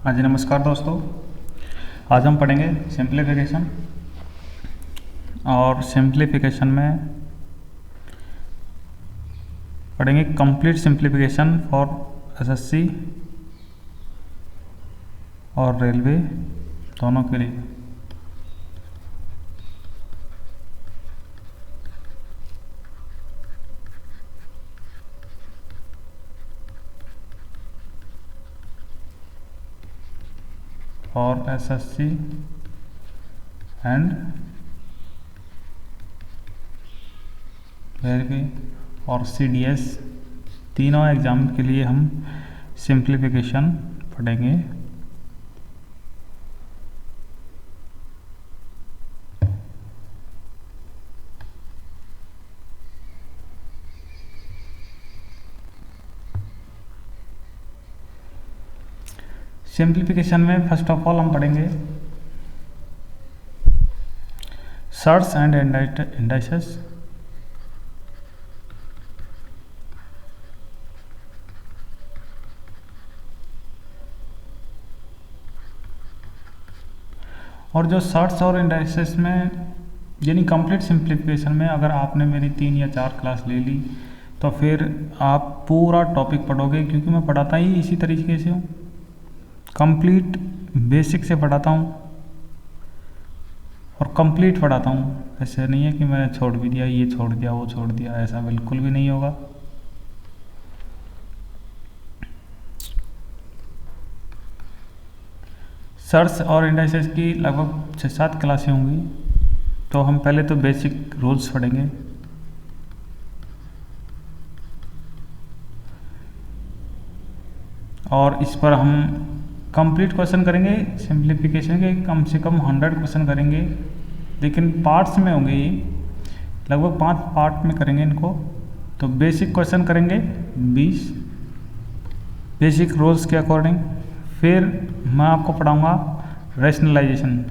हाँ जी, नमस्कार दोस्तों। आज हम पढ़ेंगे सिंप्लीफिकेशन। और सिंप्लीफिकेशन में पढ़ेंगे कंप्लीट सिंप्लीफिकेशन फॉर एसएससी और रेलवे दोनों के लिए। और एसएससी एंड रेलवे और सीडीएस तीनों एग्ज़ाम के लिए हम सिंप्लीफिकेशन पढ़ेंगे। सिंप्लीफिकेशन में फर्स्ट ऑफ ऑल हम पढ़ेंगे सर्ट्स एंड इंडाइसेस। और जो सर्ट्स और इंडाइसेस में यानी कंप्लीट सिंप्लीफिकेशन में अगर आपने मेरी 3 या 4 क्लास ले ली तो फिर आप पूरा टॉपिक पढ़ोगे, क्योंकि मैं पढ़ाता ही इसी तरीके से हूँ, कंप्लीट बेसिक से पढ़ाता हूँ और कंप्लीट पढ़ाता हूँ। ऐसे नहीं है कि मैंने छोड़ भी दिया, ये छोड़ दिया, वो छोड़ दिया, ऐसा बिल्कुल भी नहीं होगा। सर्ट्स और इंडाइसेस की लगभग 6-7 क्लासें होंगी, तो हम पहले तो बेसिक रूल्स पढ़ेंगे। और इस पर हम कंप्लीट क्वेश्चन करेंगे सिंप्लीफिकेशन के, कम से कम 100 क्वेश्चन करेंगे, लेकिन पार्ट्स में होंगे ये, लगभग 5 पार्ट में करेंगे इनको। तो बेसिक क्वेश्चन करेंगे 20 बेसिक रूल्स के अकॉर्डिंग। फिर मैं आपको पढ़ाऊंगा रैशनलाइजेशन।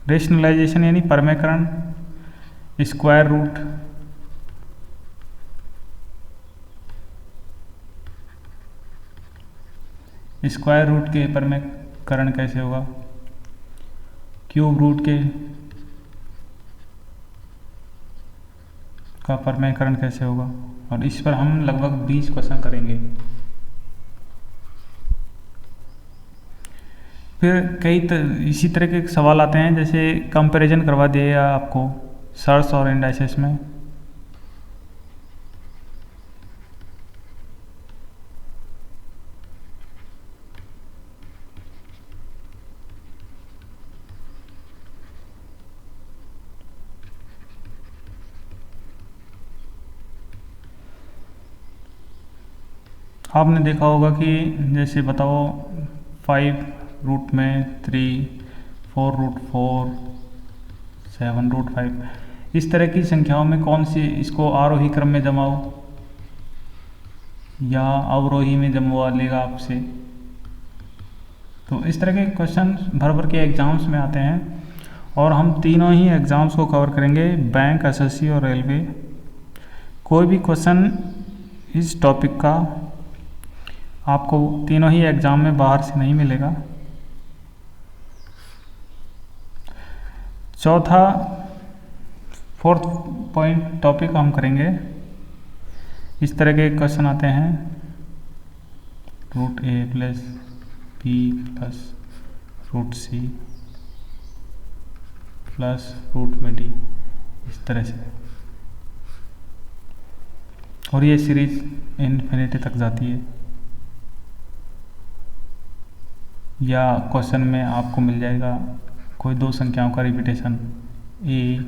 रैशनलाइजेशन यानी परमेकरण, स्क्वायर रूट, स्क्वायर रूट के परमेकरण कैसे होगा, क्यूब रूट के का परमेकरण कैसे होगा, और इस पर हम लगभग 20 क्वेश्चन करेंगे। फिर इसी तरह के सवाल आते हैं, जैसे कंपैरिजन करवा दिया आपको सर्ट्स और इंडाइसेस में। आपने देखा होगा कि जैसे बताओ 5 रूट में 3, 4 रूट 4, 7 रूट 5, इस तरह की संख्याओं में कौन सी इसको आरोही क्रम में जमाओ या अवरोही में जमवा लेगा आपसे। तो इस तरह के क्वेश्चन भर भर के एग्ज़ाम्स में आते हैं, और हम तीनों ही एग्ज़ाम्स को कवर करेंगे, बैंक, एसएससी और रेलवे। कोई भी क्वेश्चन इस टॉपिक का आपको तीनों ही एग्ज़ाम में बाहर से नहीं मिलेगा। चौथा 4th पॉइंट टॉपिक हम करेंगे, इस तरह के क्वेश्चन आते हैं, root a plus b plus root c plus root में डी, इस तरह से, और ये सीरीज इन्फिनिटी तक जाती है। या क्वेश्चन में आपको मिल जाएगा कोई 2 संख्याओं का रिपीटेशन, ए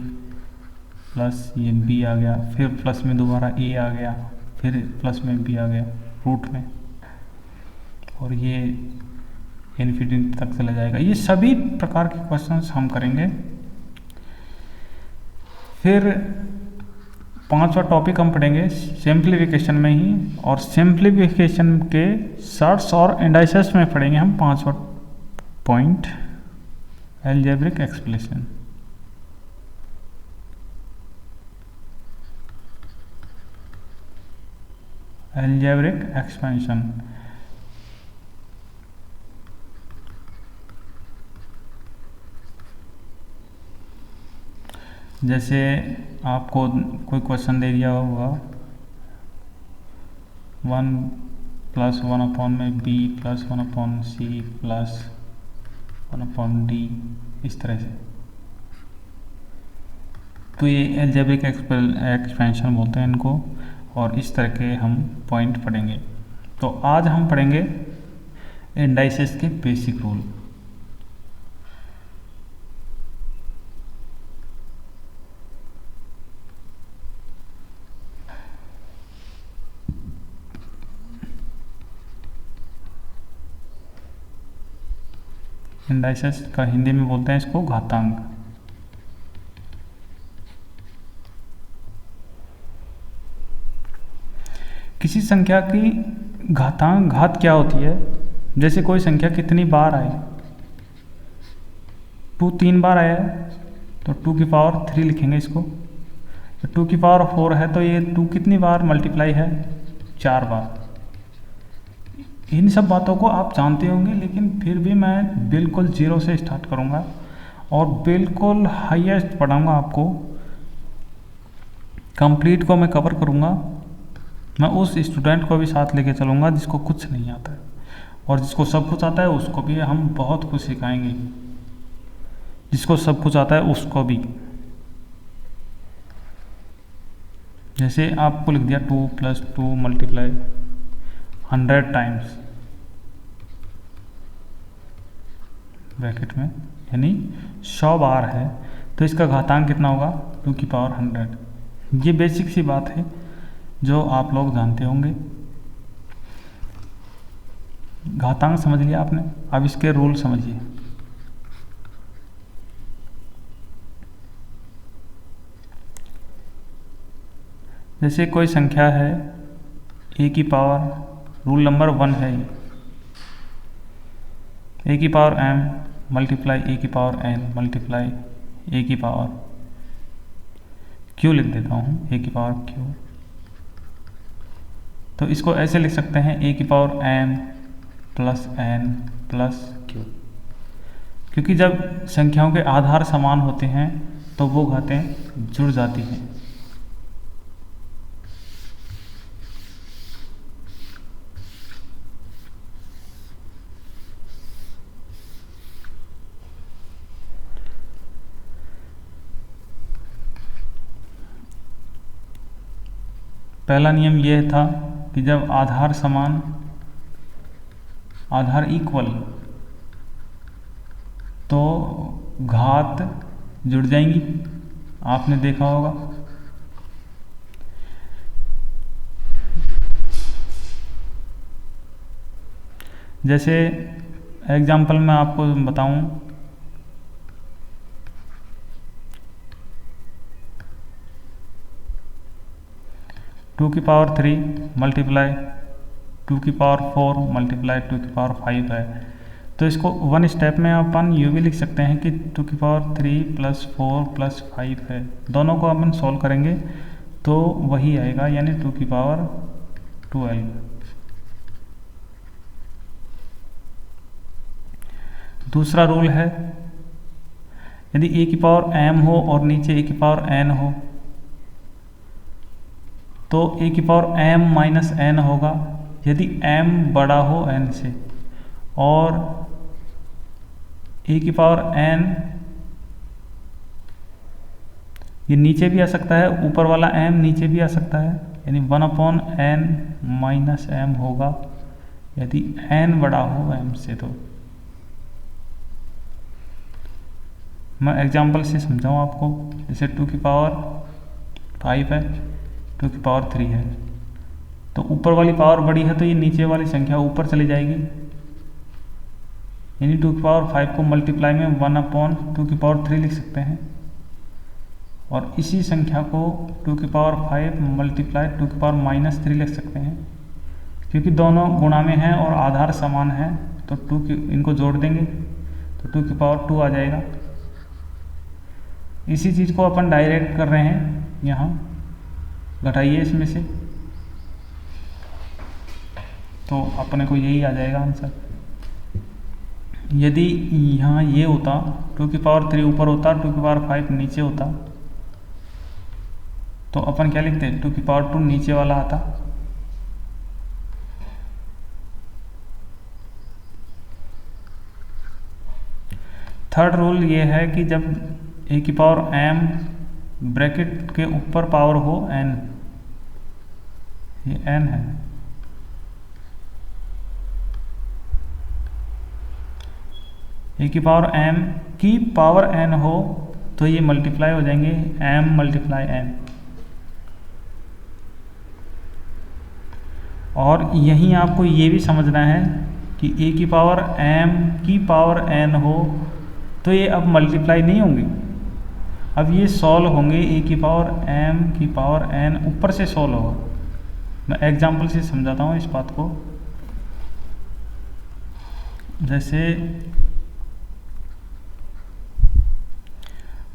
प्लस ये बी आ गया, फिर प्लस में दोबारा ए आ गया, फिर प्लस में बी आ गया रूट में, और ये इन्फिनिटी तक चला जाएगा। ये सभी प्रकार के क्वेश्चंस हम करेंगे। फिर 5वां टॉपिक हम पढ़ेंगे सिंप्लीफिकेशन में ही, और सिंप्लीफिकेशन के सर्ट्स और इंडाइसेस में पढ़ेंगे हम 5वां point algebraic expression. Algebraic expansion. जैसे आपको कोई क्वेश्चन दे दिया होगा 1+1 में b +1/c +1/d, इस तरह से, तो ये अलजेब्रिक एक्सपेंशन बोलते हैं इनको, और इस तरह के हम पॉइंट पढ़ेंगे। तो आज हम पढ़ेंगे इंडाइसेस के बेसिक रूल। इंडाइसेस का हिंदी में बोलते हैं इसको घातांक। किसी संख्या की घात क्या होती है? जैसे कोई संख्या कितनी बार आए, 2 3 बार आया है तो 2 की पावर 3 लिखेंगे इसको। तो 2 की पावर 4 है तो ये 2 कितनी बार मल्टीप्लाई है? 4 बार। इन सब बातों को आप जानते होंगे, लेकिन फिर भी मैं बिल्कुल जीरो से स्टार्ट करूँगा और बिल्कुल हाईएस्ट पढ़ाऊँगा आपको। कंप्लीट को मैं कवर करूँगा। मैं उस स्टूडेंट को भी साथ लेके चलूँगा जिसको कुछ नहीं आता है, और जिसको सब कुछ आता है उसको भी हम बहुत कुछ सिखाएंगे। जिसको सब कुछ आता है उसको भी। जैसे आपको लिख दिया 2 + 2 मल्टीप्लाई 100 टाइम्स ब्रैकेट में, यानी 100 बार है, तो इसका घातांक कितना होगा? 2 की पावर 100। ये बेसिक सी बात है जो आप लोग जानते होंगे। घातांक समझ लिया आपने, अब इसके रूल समझिए। जैसे कोई संख्या है a की पावर, रूल नंबर 1 है ये, a की पावर m मल्टीप्लाई a की पावर n मल्टीप्लाई a की पावर q लिख देता हूँ, a की पावर q। तो इसको ऐसे लिख सकते हैं a की पावर m + n + q, क्योंकि जब संख्याओं के आधार समान होते हैं तो वो घातें जुड़ जाती हैं। पहला नियम यह था कि जब आधार समान, आधार इक्वल, तो घात जुड़ जाएंगी। आपने देखा होगा। जैसे एग्जाम्पल मैं आपको बताऊं, टू की पावर 3 मल्टीप्लाई 2 की पावर 4 मल्टीप्लाई 2 की पावर 5 है। तो इसको 1 स्टेप में अपन यूँ भी लिख सकते हैं कि 2 की पावर 3 + 4 + 5 है। दोनों को अपन सॉल्व करेंगे तो वही आएगा, यानी 2 की पावर 12। दूसरा रूल है, यदि a की पावर m हो और नीचे a की पावर n हो, तो a की पावर m - n होगा यदि m बड़ा हो n से, और a की पावर n ये नीचे भी आ सकता है, ऊपर वाला m नीचे भी आ सकता है, यानी 1/n - m होगा यदि n बड़ा हो m से। तो मैं एग्जाम्पल से समझाऊँ आपको। जैसे 2 की पावर 5 है, 2 की पावर 3 है, तो ऊपर वाली पावर बड़ी है तो ये नीचे वाली संख्या ऊपर चली जाएगी, यानी 2 की पावर 5 को मल्टीप्लाई में 1/2 की पावर 3 लिख सकते हैं, और इसी संख्या को 2 की पावर 5 मल्टीप्लाई 2 की पावर -3 लिख सकते हैं। क्योंकि दोनों गुणा में हैं और आधार समान है तो इनको जोड़ देंगे तो 2 की पावर 2 आ जाएगा। इसी चीज़ को अपन डायरेक्ट कर रहे हैं, यहाँ घटाइए इसमें से, तो अपने को यही आ जाएगा आंसर। यदि यहाँ ये होता 2 की पावर 3 ऊपर होता, 2 की पावर 5 नीचे होता, तो अपन क्या लिखते, 2 की पावर 2 नीचे वाला आता। थर्ड रूल ये है कि जब a की पावर m ब्रैकेट के ऊपर पावर हो n, ये n है, a की पावर m की पावर n हो तो ये मल्टीप्लाई हो जाएंगे m मल्टीप्लाई n। और यहीं आपको ये भी समझना है कि a की पावर m की पावर n हो तो ये अब मल्टीप्लाई नहीं होंगे, अब ये सॉल्व होंगे। a की पावर m की पावर n ऊपर से सॉल्व होगा। मैं एग्जाम्पल से समझाता हूँ इस बात को। जैसे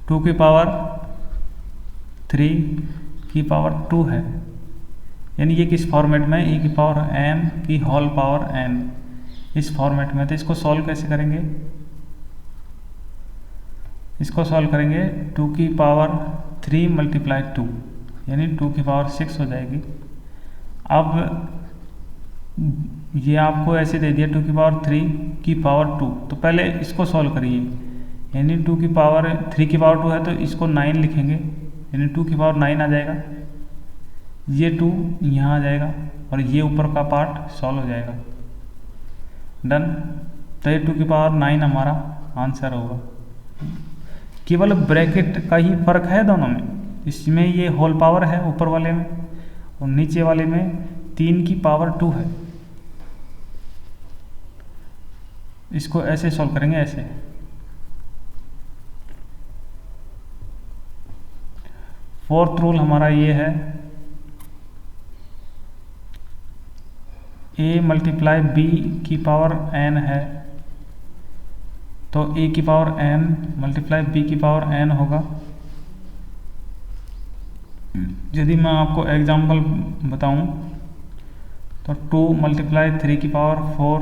2 की पावर 3 की पावर 2 है, यानी ये किस फॉर्मेट में, a की पावर m की होल पावर n, इस फॉर्मेट में। तो इसको सॉल्व कैसे करेंगे, इसको सॉल्व करेंगे 2 की पावर 3 मल्टीप्लाई 2, यानी 2 की पावर 6 हो जाएगी। अब ये आपको ऐसे दे दिया 2 की पावर 3 की पावर 2, तो पहले इसको सॉल्व करिए, यानी 2 की पावर 3 की पावर 2 है तो इसको 9 लिखेंगे, यानी 2 की पावर 9 आ जाएगा। ये 2 यहाँ आ जाएगा और ये ऊपर का पार्ट सॉल्व हो जाएगा। डन। तो ये 2 की पावर 9 हमारा आंसर होगा। केवल ब्रैकेट का ही फर्क है दोनों में, इसमें ये होल पावर है ऊपर वाले में और नीचे वाले में 3 की पावर 2 है। इसको ऐसे सॉल्व करेंगे, ऐसे। फोर्थ रूल हमारा ये है, a मल्टीप्लाई b की पावर n है तो a की पावर n मल्टीप्लाई b की पावर n होगा। यदि मैं आपको एग्जांपल बताऊं तो 2 मल्टीप्लाई 3 की पावर 4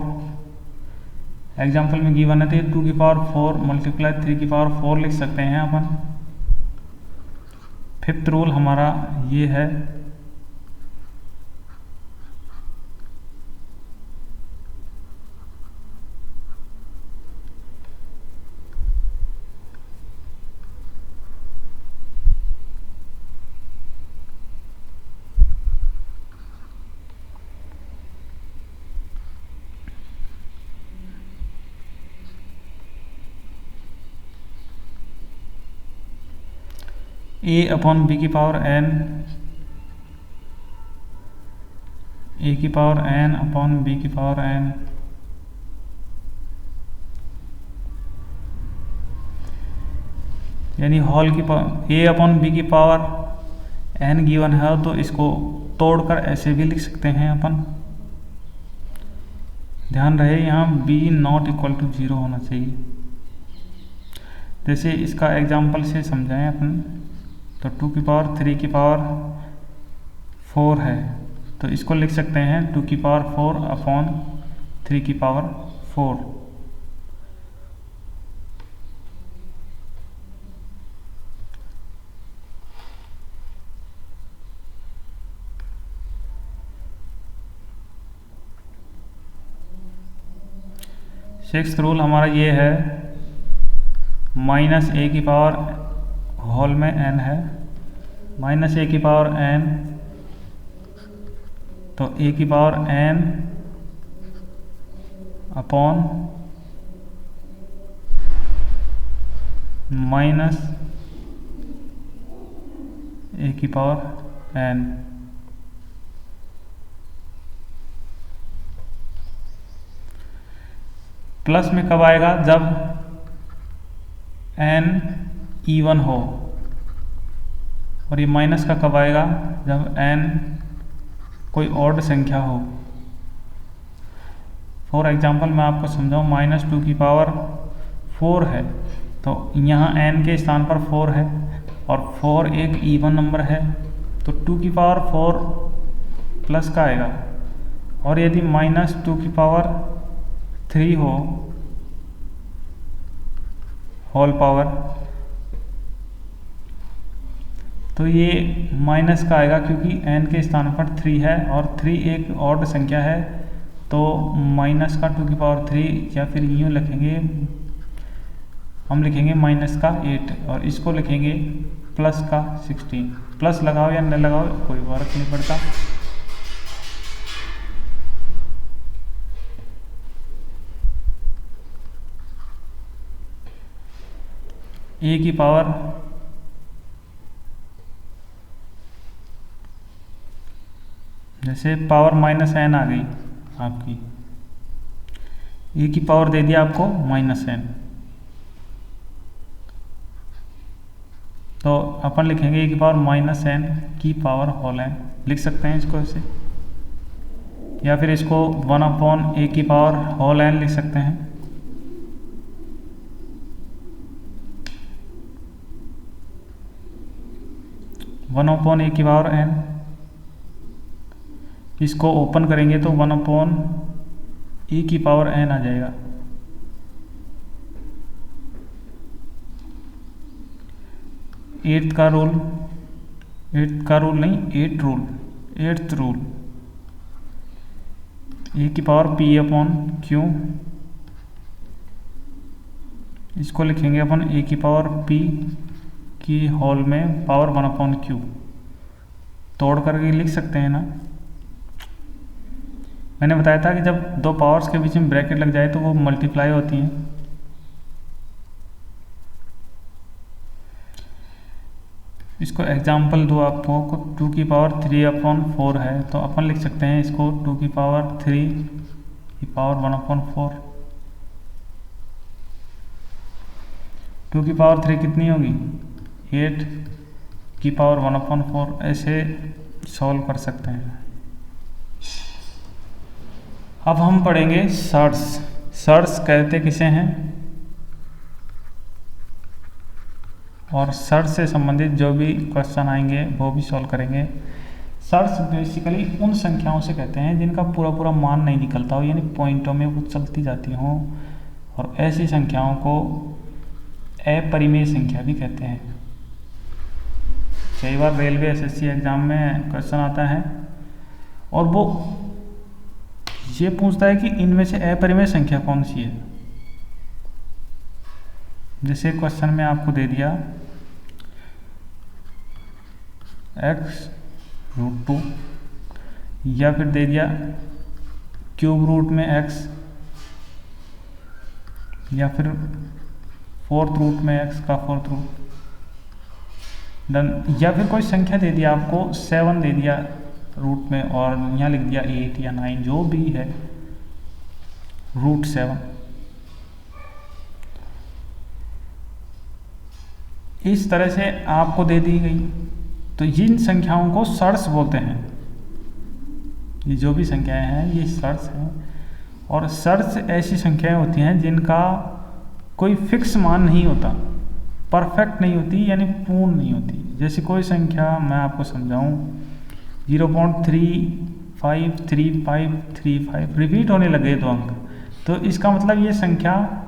एग्जांपल में गिवन है, तो 2 की पावर 4 मल्टीप्लाई 3 की पावर 4 लिख सकते हैं अपन। फिफ्थ रूल हमारा ये है, a अपॉन b की पावर n, a की पावर n अपॉन b की पावर n, यानी होल की पावर a अपॉन b की पावर n गिवन है तो इसको तोड़कर ऐसे भी लिख सकते हैं अपन। ध्यान रहे यहाँ b नॉट इक्वल टू 0 होना चाहिए। जैसे इसका एग्जाम्पल से समझाएं अपन, तो 2 की पावर 3 की पावर 4 है तो इसको लिख सकते हैं 2 की पावर 4 अपॉन 3 की पावर 4। सिक्स्थ रूल हमारा ये है, माइनस a की पावर होल में n है, माइनस a की पावर n, तो a की power n upon minus a की पावर n। प्लस में कब आएगा, जब n इवन हो, और ये माइनस का कब आएगा, जब n कोई ऑड संख्या हो। फॉर एग्जांपल मैं आपको समझाऊं, -2 की पावर 4 है, तो यहाँ n के स्थान पर 4 है और 4 एक इवन नंबर है, तो 2 की पावर 4 प्लस का आएगा। और यदि -2 की पावर 3 हो होल पावर, तो ये माइनस का आएगा क्योंकि n के स्थान पर 3 है और 3 एक ऑड संख्या है, तो माइनस का 2 की पावर 3, या फिर यूँ लिखेंगे, हम लिखेंगे माइनस का 8 और इसको लिखेंगे प्लस का 16। प्लस लगाओ या न लगाओ कोई फर्क नहीं पड़ता। a की पावर जैसे पावर -n आ गई आपकी, a की पावर दे दिया आपको -n, तो अपन लिखेंगे a की पावर -n की पावर होल n, लिख सकते हैं इसको ऐसे, या फिर इसको 1/a की पावर होल n लिख सकते हैं। वन अपॉन a की पावर n, इसको ओपन करेंगे तो 1/a की पावर n आ जाएगा। एट्थ रूल a की पावर p/q, इसको लिखेंगे अपन a की पावर p की होल में पावर 1/q, तोड़ करके लिख सकते हैं ना। मैंने बताया था कि जब दो पावर्स के बीच में ब्रैकेट लग जाए तो वो मल्टीप्लाई होती हैं। इसको एग्जाम्पल दो आपको, 2 की पावर 3/4 है, तो अपन लिख सकते हैं इसको 2 की पावर 3 की पावर 1/4। 2 की पावर 3 कितनी होगी, 8 की पावर 1/4, ऐसे सॉल्व कर सकते हैं। अब हम पढ़ेंगे सर्स कहते किसे हैं, और सर्स से संबंधित जो भी क्वेश्चन आएंगे वो भी सॉल्व करेंगे। सर्स बेसिकली उन संख्याओं से कहते हैं जिनका पूरा मान नहीं निकलता हो, यानी पॉइंटों में वो चलती जाती हो, और ऐसी संख्याओं को अपरिमेय संख्या भी कहते हैं। कई बार रेलवे एसएससी एग्जाम में क्वेश्चन आता है और वो ये पूछता है कि इनमें से अपरिमेय संख्या कौन सी है। जैसे क्वेश्चन में आपको दे दिया x√2, या फिर दे दिया क्यूब रूट में x, या फिर फोर्थ रूट में x का फोर्थ रूट, डन। या फिर कोई संख्या दे दिया आपको 7 दे दिया रूट में, और यहाँ लिख दिया 8 या 9 जो भी है, √7। इस तरह से आपको दे दी गई, तो इन संख्याओं को सर्स बोलते हैं। ये जो भी संख्याएं हैं ये सर्स हैं, और सर्स ऐसी संख्याएं होती हैं जिनका कोई फिक्स मान नहीं होता, परफेक्ट नहीं होती, यानी पूर्ण नहीं होती। जैसे कोई संख्या मैं आपको समझाऊं, 0.353535 रिपीट होने लगे 2 अंक, तो इसका मतलब ये संख्या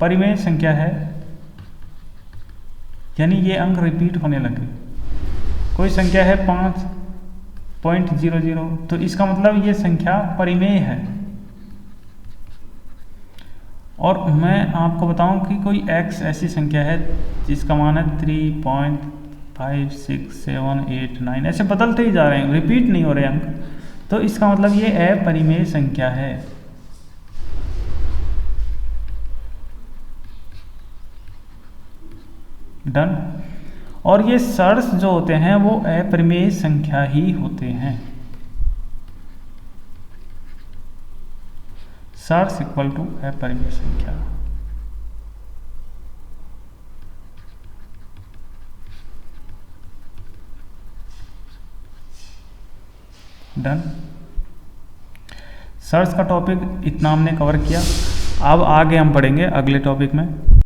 परिमेय संख्या है, यानी ये अंक रिपीट होने लगे। कोई संख्या है 5.00, तो इसका मतलब ये संख्या परिमेय है। और मैं आपको बताऊं कि कोई x ऐसी संख्या है जिसका मान है 3.56789, ऐसे बदलते ही जा रहे हैं, रिपीट नहीं हो रहे अंक, तो इसका मतलब ये अपरिमेय संख्या है। डन। और ये सर्स जो होते हैं वो अपरिमेय संख्या ही होते हैं। सर्स इक्वल टू अपरिमेय संख्या। डन। सर्स का टॉपिक इतना हमने कवर किया। अब आगे हम पढ़ेंगे अगले टॉपिक में।